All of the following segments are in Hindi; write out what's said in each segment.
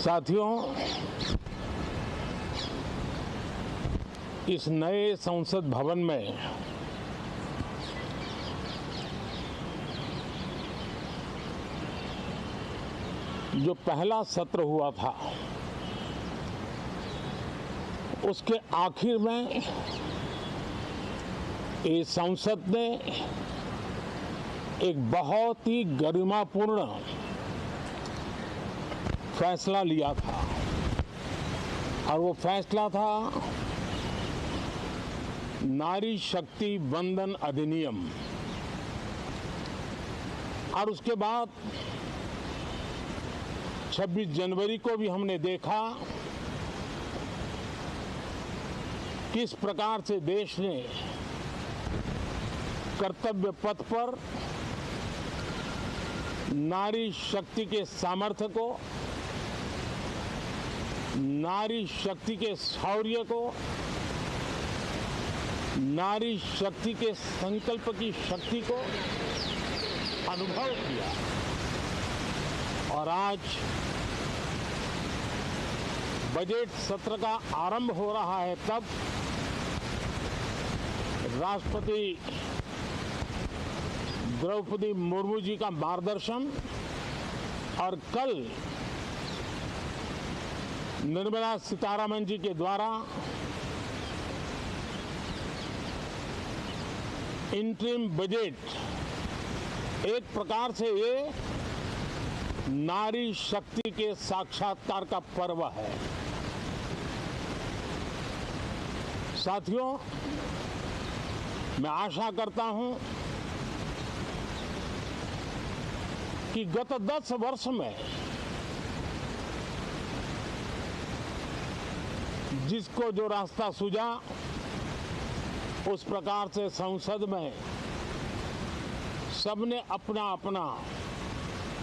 साथियों, इस नए संसद भवन में जो पहला सत्र हुआ था, उसके आखिर में इस संसद ने एक बहुत ही गरिमापूर्ण फैसला लिया था और वो फैसला था नारी शक्ति वंदन अधिनियम। और उसके बाद 26 जनवरी को भी हमने देखा किस प्रकार से देश ने कर्तव्य पथ पर नारी शक्ति के सामर्थ्य को, नारी शक्ति के शौर्य को, नारी शक्ति के संकल्प की शक्ति को अनुभव किया। और आज बजट सत्र का आरंभ हो रहा है, तब राष्ट्रपति द्रौपदी मुर्मू जी का मार्गदर्शन और कल निर्मला सीतारमण जी के द्वारा इंटरिम बजट एक प्रकार से ये नारी शक्ति के साक्षात्कार का पर्व है। साथियों, मैं आशा करता हूं कि गत 10 वर्ष में जिसको जो रास्ता सूझा, उस प्रकार से संसद में सबने अपना अपना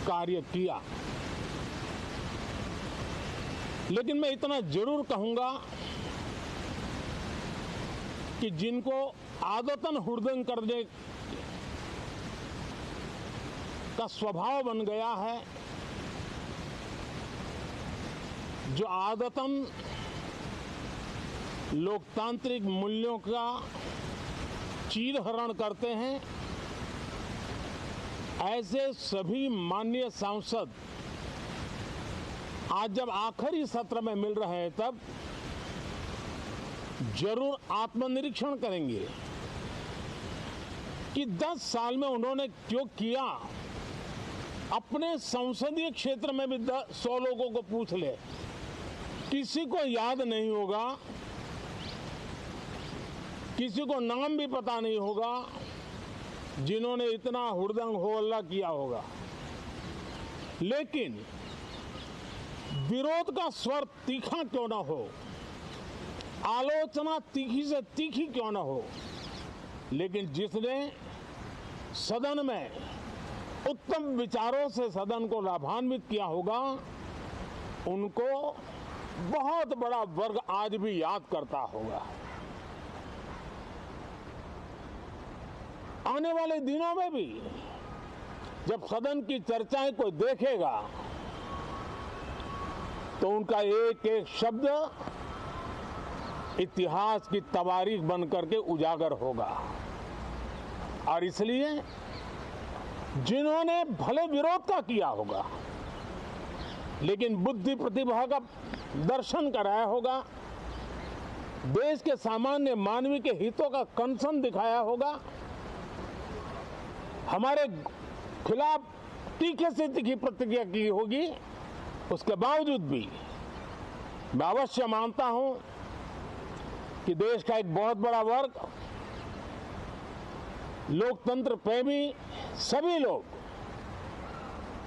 कार्य किया। लेकिन मैं इतना जरूर कहूंगा कि जिनको आदतन हुड़दंग करने का स्वभाव बन गया है, जो आदतन लोकतांत्रिक मूल्यों का चीरहरण करते हैं, ऐसे सभी माननीय सांसद आज जब आखिरी सत्र में मिल रहे हैं, तब जरूर आत्मनिरीक्षण करेंगे कि 10 साल में उन्होंने क्यों किया। अपने संसदीय क्षेत्र में भी 100 लोगों को पूछ ले, किसी को याद नहीं होगा, किसी को नाम भी पता नहीं होगा जिन्होंने इतना हुड़दंग हो हल्ला किया होगा। लेकिन विरोध का स्वर तीखा क्यों ना हो, आलोचना तीखी से तीखी क्यों ना हो, लेकिन जिसने सदन में उत्तम विचारों से सदन को लाभान्वित किया होगा, उनको बहुत बड़ा वर्ग आज भी याद करता होगा। आने वाले दिनों में भी जब सदन की चर्चाएं कोई देखेगा, तो उनका एक एक शब्द इतिहास की तवारीख बन करके उजागर होगा। और इसलिए जिन्होंने भले विरोध का किया होगा, लेकिन बुद्धि प्रतिभा का दर्शन कराया होगा, देश के सामान्य मानवी के हितों का कंसर्न दिखाया होगा, हमारे खिलाफ तीखे से तीखी प्रतिक्रिया की होगी, उसके बावजूद भी मैं अवश्य मानता हूं कि देश का एक बहुत बड़ा वर्ग, लोकतंत्र प्रेमी सभी लोग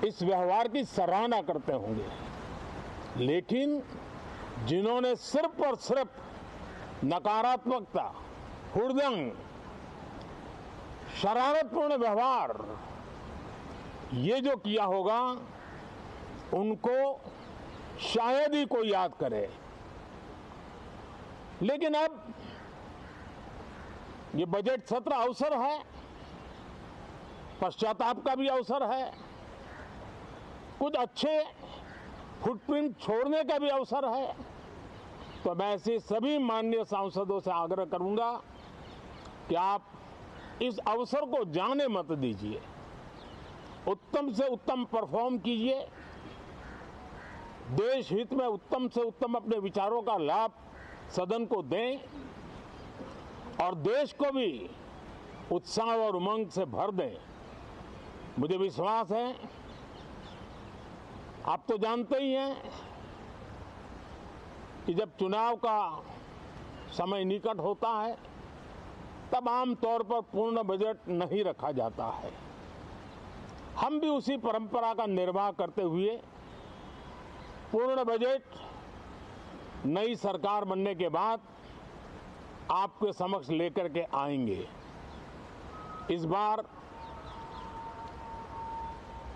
इस व्यवहार की सराहना करते होंगे। लेकिन जिन्होंने सिर्फ और सिर्फ नकारात्मकता, हुड़दंग, शरारतपूर्ण व्यवहार ये जो किया होगा, उनको शायद ही कोई याद करे। लेकिन अब ये बजट सत्र अवसर है, पश्चाताप का भी अवसर है। कुछ अच्छे फुटप्रिंट छोड़ने का भी अवसर है। तो मैं ऐसे सभी माननीय सांसदों से आग्रह करूंगा कि आप इस अवसर को जाने मत दीजिए, उत्तम से उत्तम परफॉर्म कीजिए, देश हित में उत्तम से उत्तम अपने विचारों का लाभ सदन को दें और देश को भी उत्साह और उमंग से भर दें। मुझे विश्वास है, आप तो जानते ही हैं कि जब चुनाव का समय निकट होता है तब आमतौर पर पूर्ण बजट नहीं रखा जाता है। हम भी उसी परंपरा का निर्वाह करते हुए पूर्ण बजट नई सरकार बनने के बाद आपके समक्ष लेकर के आएंगे। इस बार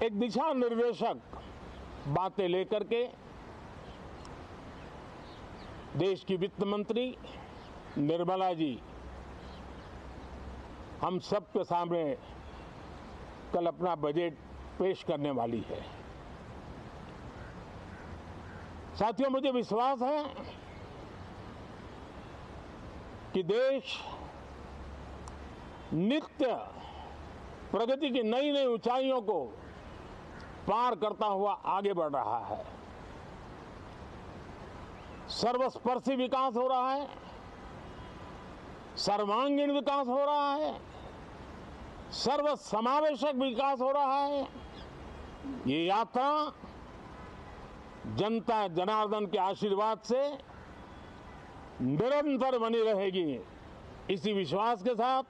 एक दिशा निर्देशक बातें लेकर के देश की वित्त मंत्री निर्मला जी हम सब के सामने कल अपना बजट पेश करने वाली है। साथियों, मुझे विश्वास है कि देश नित्य प्रगति की नई नई ऊंचाइयों को पार करता हुआ आगे बढ़ रहा है। सर्वस्पर्शी विकास हो रहा है, सर्वांगीण विकास हो रहा है, सर्वसमावेशक विकास हो रहा है। ये यात्रा जनता जनार्दन के आशीर्वाद से निरंतर बनी रहेगी। इसी विश्वास के साथ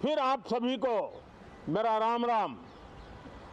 फिर आप सभी को मेरा राम राम।